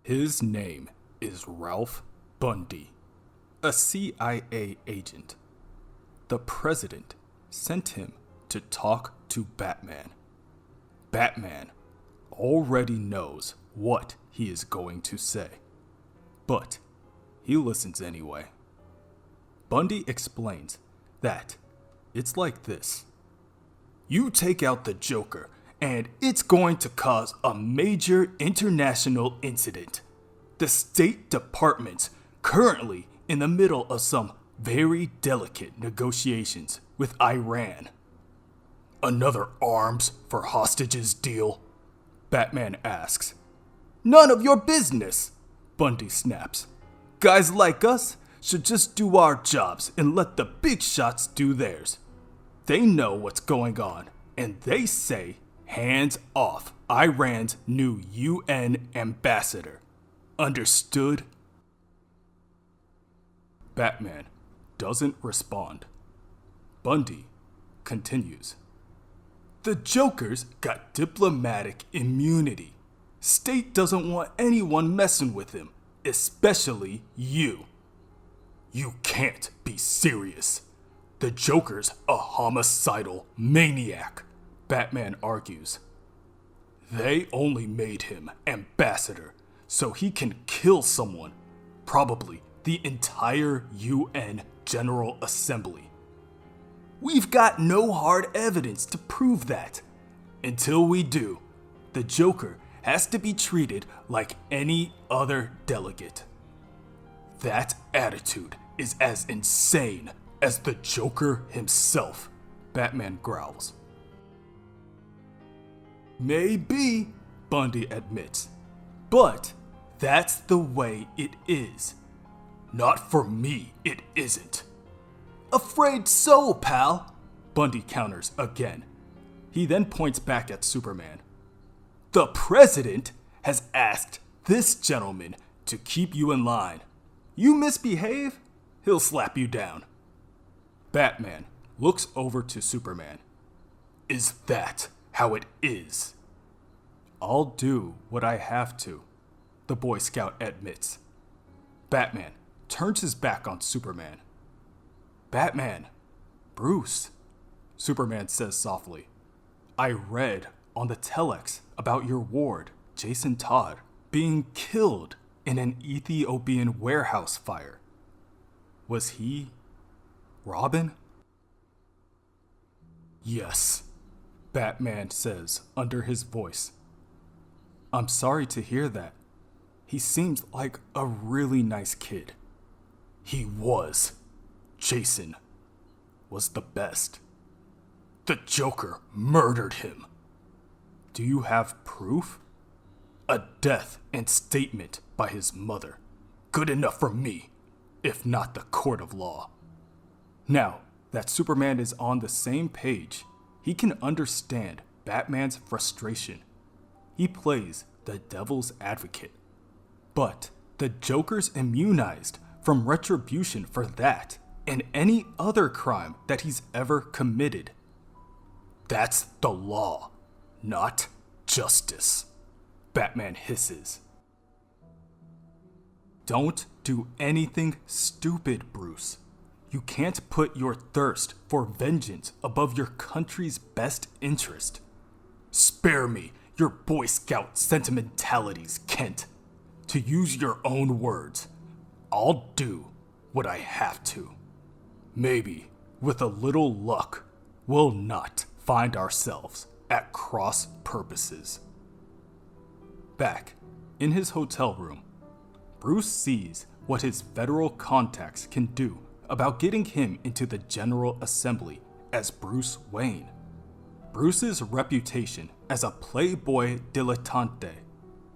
His name is Ralph Bundy, a CIA agent. The president sent him to talk to Batman. Batman already knows what he is going to say, but he listens anyway. Bundy explains that it's like this. You take out the Joker, and it's going to cause a major international incident. The State Department's currently in the middle of some very delicate negotiations with Iran. Another arms for hostages deal? Batman asks. None of your business, Bundy snaps. Guys like us should just do our jobs and let the big shots do theirs. They know what's going on, and they say hands off Iran's new UN ambassador. Understood? Batman doesn't respond. Bundy continues. The Joker's got diplomatic immunity. State doesn't want anyone messing with him, especially you. You can't be serious. The Joker's a homicidal maniac, Batman argues. They only made him ambassador so he can kill someone, probably the entire UN General Assembly. We've got no hard evidence to prove that. Until we do, the Joker has to be treated like any other delegate. That attitude is as insane as the Joker himself, Batman growls. Maybe, Bundy admits, but that's the way it is. Not for me, it isn't. Afraid so, pal, Bundy counters again. He then points back at Superman. The president has asked this gentleman to keep you in line. You misbehave, he'll slap you down. Batman looks over to Superman. Is that how it is? I'll do what I have to, the Boy Scout admits. Batman turns his back on Superman. Batman, Bruce, Superman says softly. I read on the telex about your ward, Jason Todd, being killed in an Ethiopian warehouse fire. Was he Robin? Yes, Batman says under his voice. I'm sorry to hear that. He seemed like a really nice kid. He was. Jason was the best. The Joker murdered him. Do you have proof? A death and statement by his mother. Good enough for me, if not the court of law. Now that Superman is on the same page, he can understand Batman's frustration. He plays the devil's advocate. But the Joker's immunized from retribution for that and any other crime that he's ever committed. That's the law, not justice, Batman hisses. Don't do anything stupid, Bruce. You can't put your thirst for vengeance above your country's best interest. Spare me your Boy Scout sentimentalities, Kent. To use your own words, I'll do what I have to. Maybe, with a little luck, we'll not find ourselves at cross purposes. Back in his hotel room, Bruce sees what his federal contacts can do about getting him into the General Assembly as Bruce Wayne. Bruce's reputation as a playboy dilettante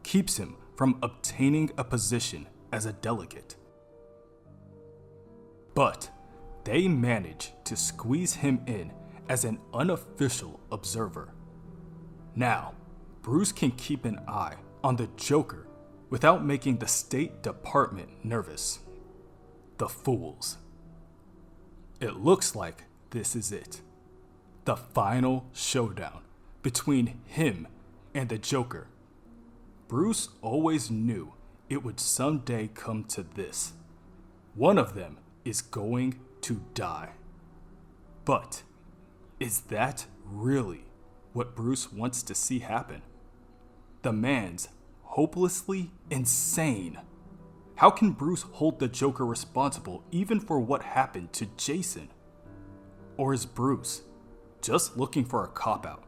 keeps him from obtaining a position as a delegate. But they manage to squeeze him in as an unofficial observer. Now, Bruce can keep an eye on the Joker without making the State Department nervous. The fools. It looks like this is it. The final showdown between him and the Joker. Bruce always knew it would someday come to this. One of them is going to die. But is that really what Bruce wants to see happen? The man's hopelessly insane. How can Bruce hold the Joker responsible even for what happened to Jason? Or is Bruce just looking for a cop-out?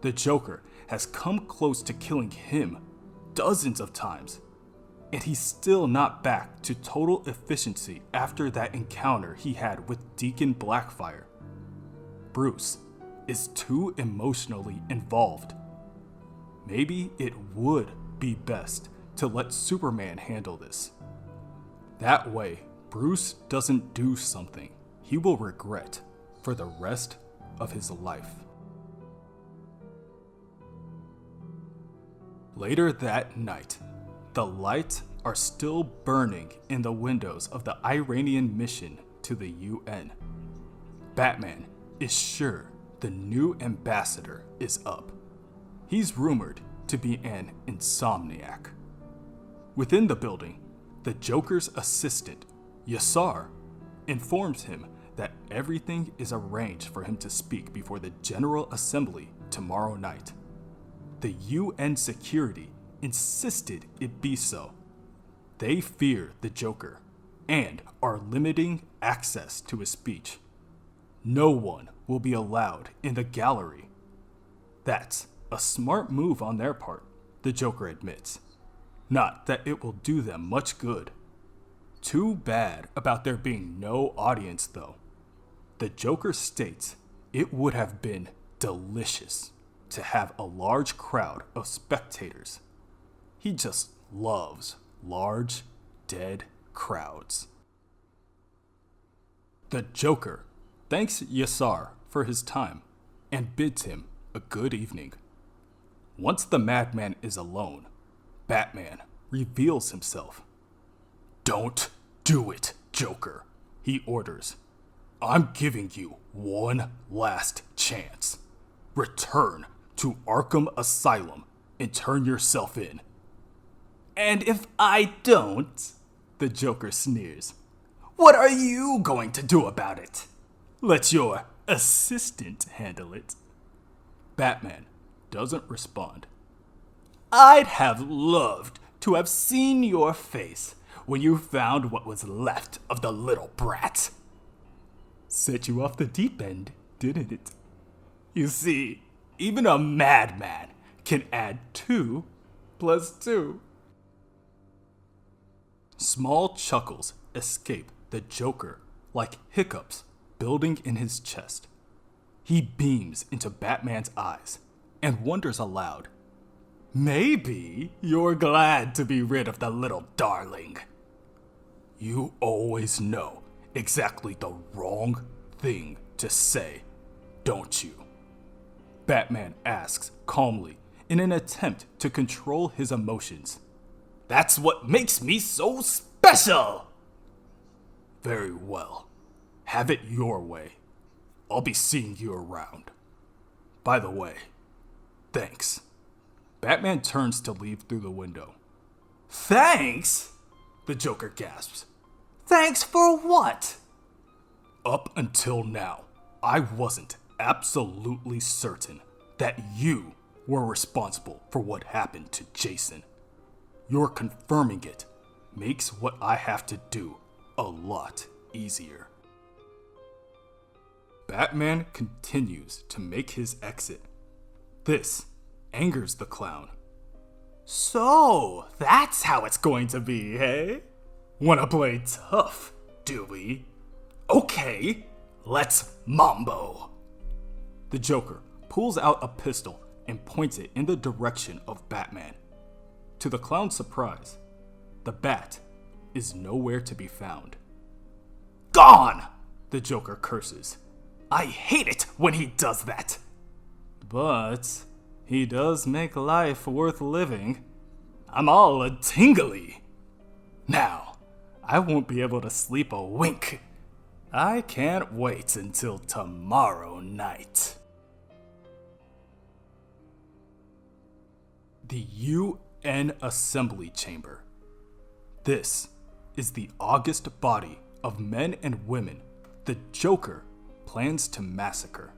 The Joker has come close to killing him dozens of times, and he's still not back to total efficiency after that encounter he had with Deacon Blackfire. Bruce is too emotionally involved. Maybe it would be best to let Superman handle this. That way, Bruce doesn't do something he will regret for the rest of his life. Later that night, the lights are still burning in the windows of the Iranian mission to the UN. Batman is sure the new ambassador is up. He's rumored to be an insomniac. Within the building, the Joker's assistant, Yassar, informs him that everything is arranged for him to speak before the General Assembly tomorrow night. The UN security insisted it be so. They fear the Joker and are limiting access to his speech. No one will be allowed in the gallery. That's a smart move on their part, the Joker admits. Not that it will do them much good. Too bad about there being no audience, though. The Joker states it would have been delicious to have a large crowd of spectators. He just loves large, dead crowds. The Joker thanks Yassar for his time and bids him a good evening. Once the madman is alone, Batman reveals himself. "Don't do it, Joker," he orders. "I'm giving you one last chance. Return to Arkham Asylum and turn yourself in." "And if I don't?" the Joker sneers. "What are you going to do about it? Let your assistant handle it." Batman doesn't respond. "I'd have loved to have seen your face when you found what was left of the little brat." Set you off the deep end, didn't it? You see, even a madman can add 2 plus 2. Small chuckles escape the Joker like hiccups building in his chest. He beams into Batman's eyes and wonders aloud, "Maybe you're glad to be rid of the little darling." "You always know exactly the wrong thing to say, don't you?" Batman asks calmly in an attempt to control his emotions. "That's what makes me so special!" "Very well. Have it your way. I'll be seeing you around. By the way, thanks." Batman turns to leave through the window. "Thanks?" the Joker gasps. "Thanks for what?" "Up until now, I wasn't absolutely certain that you were responsible for what happened to Jason. Your confirming it makes what I have to do a lot easier." Batman continues to make his exit. This angers the clown. "So, that's how it's going to be, hey? Wanna play tough, do we? Okay, let's mambo." The Joker pulls out a pistol and points it in the direction of Batman. To the clown's surprise, the bat is nowhere to be found. "Gone!" the Joker curses. "I hate it when he does that." "But he does make life worth living. I'm all a tingly. Now, I won't be able to sleep a wink. I can't wait until tomorrow night." The UN Assembly Chamber This is the august body of men and women the Joker plans to massacre.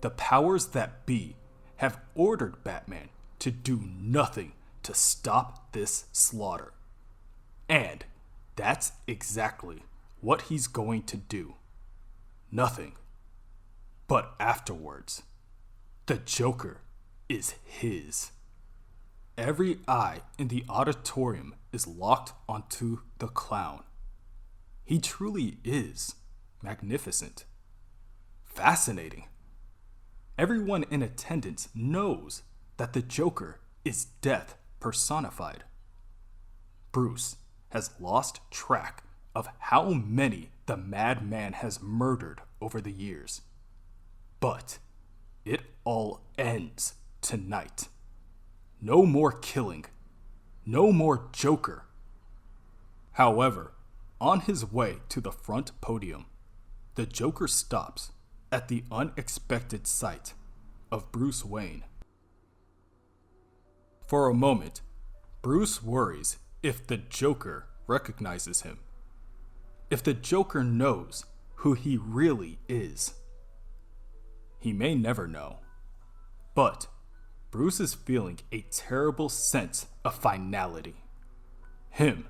The powers that be have ordered Batman to do nothing to stop this slaughter. And that's exactly what he's going to do. Nothing. But afterwards, the Joker is his. Every eye in the auditorium is locked onto the clown. He truly is magnificent, fascinating. Everyone in attendance knows that the Joker is death personified. Bruce has lost track of how many the madman has murdered over the years. But it all ends tonight. No more killing. No more Joker. However, on his way to the front podium, the Joker stops at the unexpected sight of Bruce Wayne. For a moment, Bruce worries if the Joker recognizes him. If the Joker knows who he really is. He may never know. But Bruce is feeling a terrible sense of finality. Him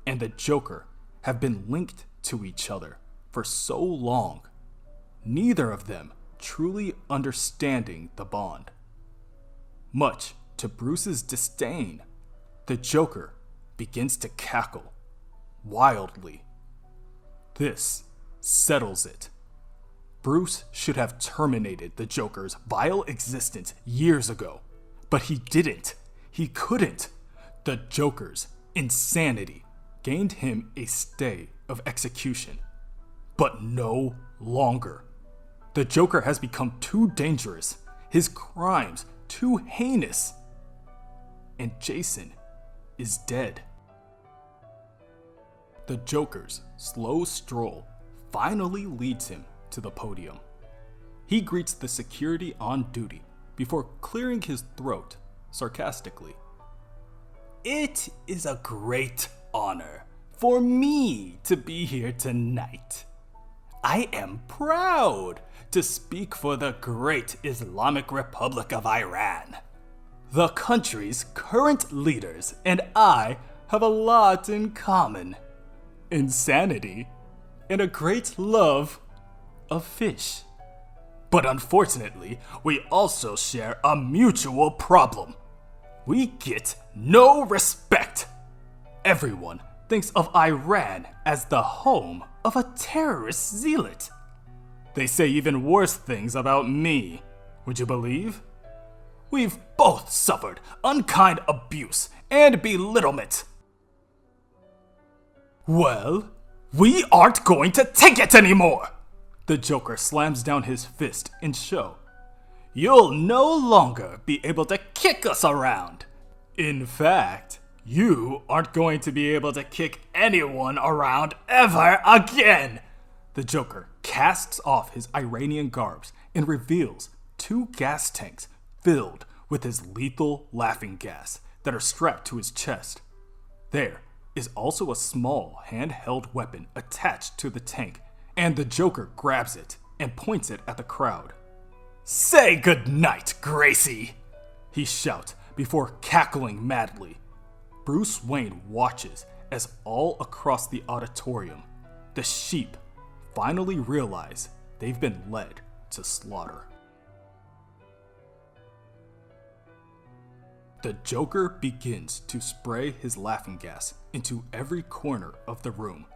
and the Joker have been linked to each other for so long, neither of them truly understanding the bond. Much to Bruce's disdain, the Joker begins to cackle wildly. This settles it. Bruce should have terminated the Joker's vile existence years ago, but he didn't. He couldn't. The Joker's insanity gained him a stay of execution, but no longer. The Joker has become too dangerous, his crimes too heinous, and Jason is dead. The Joker's slow stroll finally leads him to the podium. He greets the security on duty before clearing his throat sarcastically. It is a great honor for me to be here tonight. I am proud to speak for the great Islamic Republic of Iran. The country's current leaders and I have a lot in common. Insanity and a great love of fish. But unfortunately, we also share a mutual problem. We get no respect. Everyone thinks of Iran as the home of a terrorist zealot. They say even worse things about me. Would you believe? We've both suffered unkind abuse and belittlement. Well, we aren't going to take it anymore! The Joker slams down his fist in show. You'll no longer be able to kick us around. In fact, you aren't going to be able to kick anyone around ever again. The Joker casts off his Iranian garbs and reveals 2 gas tanks filled with his lethal laughing gas that are strapped to his chest. There is also a small handheld weapon attached to the tank, and the Joker grabs it and points it at the crowd. Say goodnight, Gracie! He shouts before cackling madly. Bruce Wayne watches as all across the auditorium, the sheep finally realize they've been led to slaughter. The Joker begins to spray his laughing gas into every corner of the room.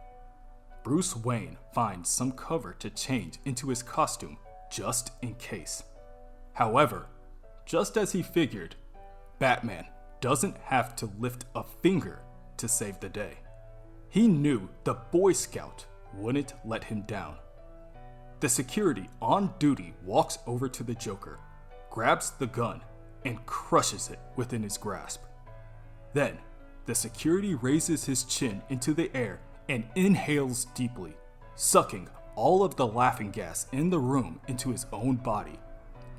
Bruce Wayne finds some cover to change into his costume just in case. However, just as he figured, Batman doesn't have to lift a finger to save the day. He knew the Boy Scout wouldn't let him down. The security on duty walks over to the Joker, grabs the gun, and crushes it within his grasp. Then, the security raises his chin into the air and inhales deeply, sucking all of the laughing gas in the room into his own body,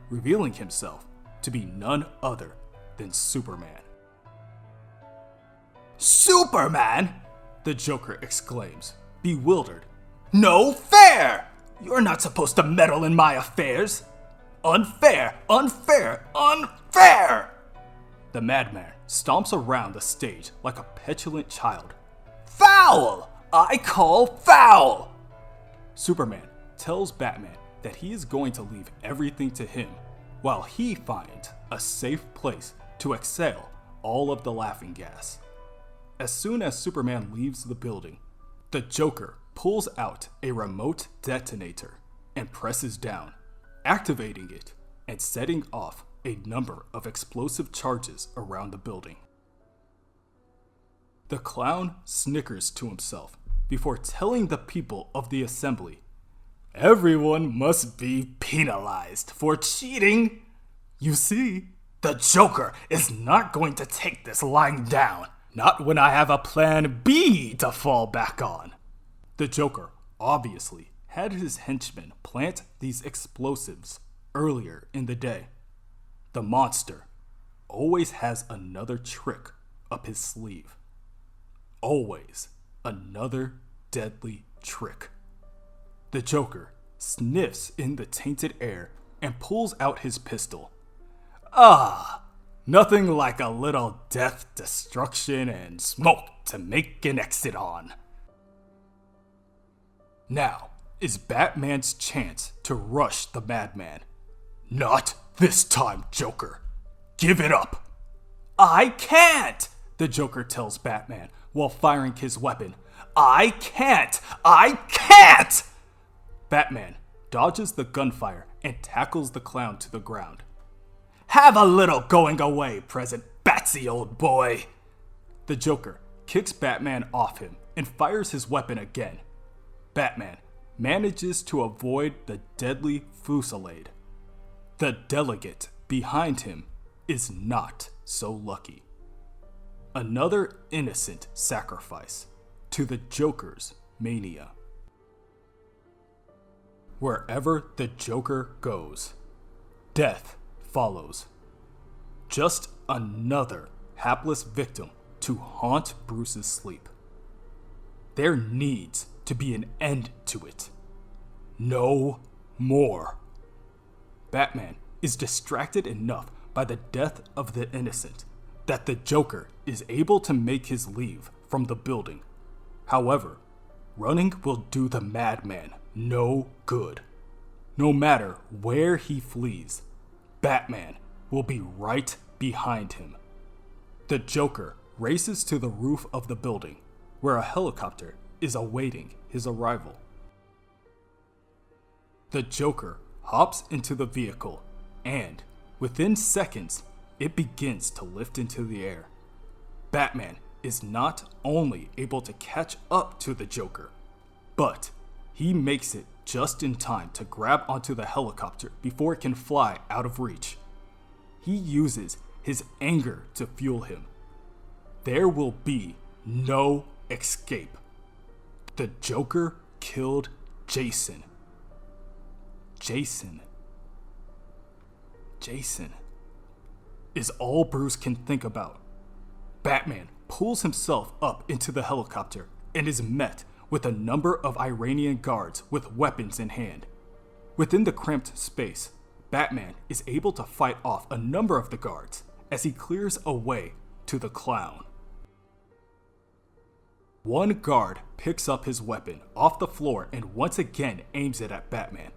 revealing himself to be none other than Superman. Superman! The Joker exclaims, bewildered. No fair! You're not supposed to meddle in my affairs! Unfair! Unfair! Unfair! The madman stomps around the stage like a petulant child. Foul! I call foul! Superman tells Batman that he is going to leave everything to him while he finds a safe place to exhale all of the laughing gas. As soon as Superman leaves the building, the Joker pulls out a remote detonator and presses down, activating it and setting off a number of explosive charges around the building. The clown snickers to himself before telling the people of the assembly, everyone must be penalized for cheating. You see, the Joker is not going to take this lying down, not when I have a plan B to fall back on. The Joker obviously had his henchmen plant these explosives earlier in the day. The monster always has another trick up his sleeve. Always another deadly trick. The Joker sniffs in the tainted air and pulls out his pistol. Nothing like a little death, destruction, and smoke to make an exit on. Now is Batman's chance to rush the madman. Not this time, Joker. Give it up. I can't, the Joker tells Batman while firing his weapon. I can't! I can't! Batman dodges the gunfire and tackles the clown to the ground. Have a little going away present, Batsy, old boy! The Joker kicks Batman off him and fires his weapon again. Batman manages to avoid the deadly fusillade. The delegate behind him is not so lucky. Another innocent sacrifice to the Joker's mania. Wherever the Joker goes, death follows. Just another hapless victim to haunt Bruce's sleep. There needs to be an end to it. No more. Batman is distracted enough by the death of the innocent that the Joker is able to make his leave from the building. However, running will do the madman no good. No matter where he flees, Batman will be right behind him. The Joker races to the roof of the building, where a helicopter is awaiting his arrival. The Joker hops into the vehicle, and within seconds, it begins to lift into the air. Batman is not only able to catch up to the Joker, but he makes it just in time to grab onto the helicopter before it can fly out of reach. He uses his anger to fuel him. There will be no escape. The Joker killed Jason. Jason is all Bruce can think about. Batman pulls himself up into the helicopter and is met with a number of Iranian guards with weapons in hand. Within the cramped space, Batman is able to fight off a number of the guards as he clears a way to the clown. One guard picks up his weapon off the floor and once again aims it at Batman.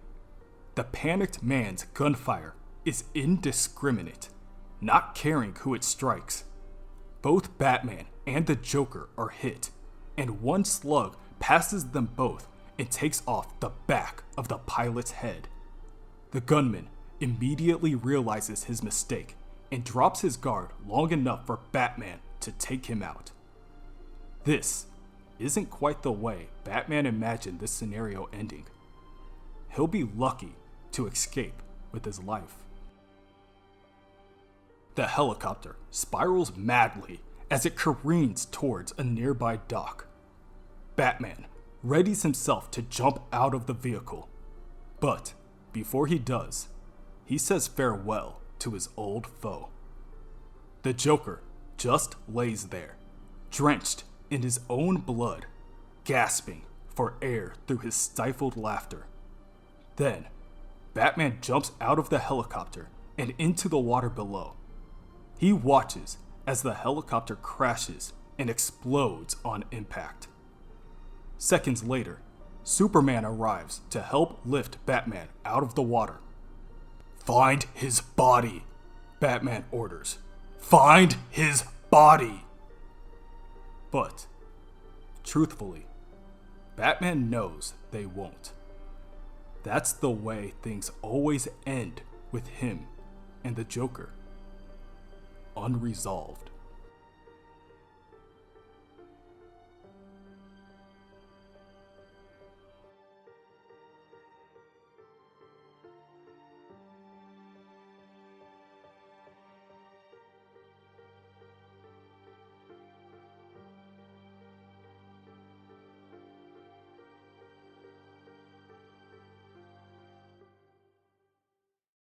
The panicked man's gunfire is indiscriminate, not caring who it strikes. Both Batman and the Joker are hit, and one slug passes them both and takes off the back of the pilot's head. The gunman immediately realizes his mistake and drops his guard long enough for Batman to take him out. This isn't quite the way Batman imagined this scenario ending. He'll be lucky to escape with his life. The helicopter spirals madly as it careens towards a nearby dock. Batman readies himself to jump out of the vehicle, but before he does, he says farewell to his old foe. The Joker just lays there, drenched in his own blood, gasping for air through his stifled laughter. Then, Batman jumps out of the helicopter and into the water below. He watches as the helicopter crashes and explodes on impact. Seconds later, Superman arrives to help lift Batman out of the water. "Find his body," Batman orders. "Find his body!" But, truthfully, Batman knows they won't. That's the way things always end with him and the Joker. Unresolved.